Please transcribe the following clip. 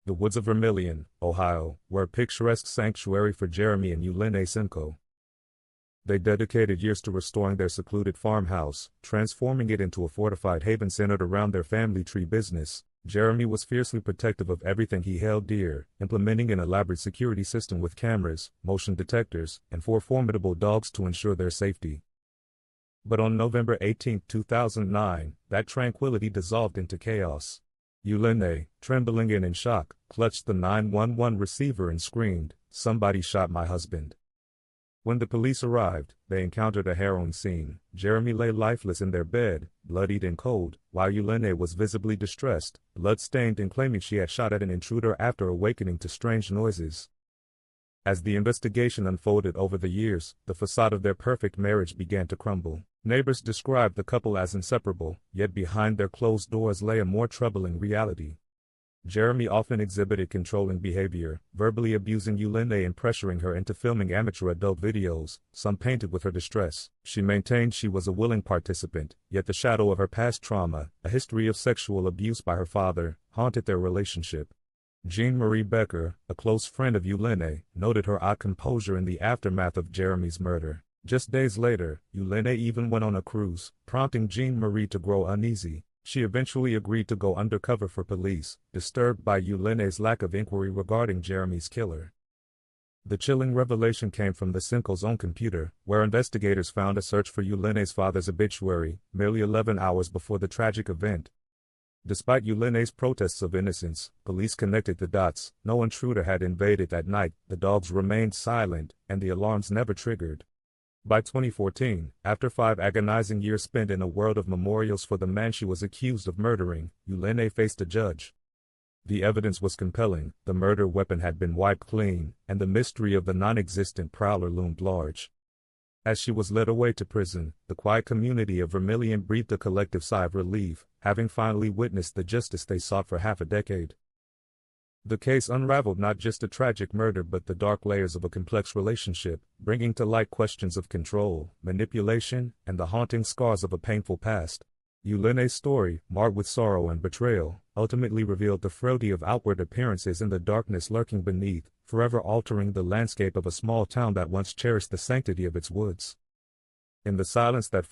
The woods of Vermilion, Ohio, were a picturesque sanctuary for Jeremy and Eulene Simcoe. They dedicated years to restoring their secluded farmhouse, transforming it into a fortified haven centered around their family tree business. Jeremy was fiercely protective of everything he held dear, implementing an elaborate security system with cameras, motion detectors, and 4 formidable dogs to ensure their safety. But on November 18, 2009, that tranquility dissolved into chaos. Eulene, trembling and in shock, clutched the 911 receiver and screamed, "Somebody shot my husband." When the police arrived, they encountered a harrowing scene. Jeremy lay lifeless in their bed, bloodied and cold, while Eulene was visibly distressed, blood-stained and claiming she had shot at an intruder after awakening to strange noises. As the investigation unfolded over the years, the facade of their perfect marriage began to crumble. Neighbors described the couple as inseparable, yet behind their closed doors lay a more troubling reality. Jeremy often exhibited controlling behavior, verbally abusing Eulene and pressuring her into filming amateur adult videos, some painted with her distress. She maintained she was a willing participant, yet the shadow of her past trauma, a history of sexual abuse by her father, haunted their relationship. Jean Marie Becker, a close friend of Eulene, noted her odd composure in the aftermath of Jeremy's murder. Just days later, Eulene even went on a cruise, prompting Jean Marie to grow uneasy. She eventually agreed to go undercover for police, disturbed by Eulene's lack of inquiry regarding Jeremy's killer. The chilling revelation came from the Simcoe's own computer, where investigators found a search for Eulene's father's obituary, merely 11 hours before the tragic event. Despite Eulene's protests of innocence, police connected the dots. No intruder had invaded that night, the dogs remained silent, and the alarms never triggered. By 2014, after 5 agonizing years spent in a world of memorials for the man she was accused of murdering, Eulene faced a judge. The evidence was compelling, the murder weapon had been wiped clean, and the mystery of the non-existent prowler loomed large. As she was led away to prison, the quiet community of Vermilion breathed a collective sigh of relief, having finally witnessed the justice they sought for half a decade. The case unraveled not just a tragic murder but the dark layers of a complex relationship, bringing to light questions of control, manipulation, and the haunting scars of a painful past. Eulene's story, marked with sorrow and betrayal, ultimately revealed the frailty of outward appearances and the darkness lurking beneath, forever altering the landscape of a small town that once cherished the sanctity of its woods. In the silence that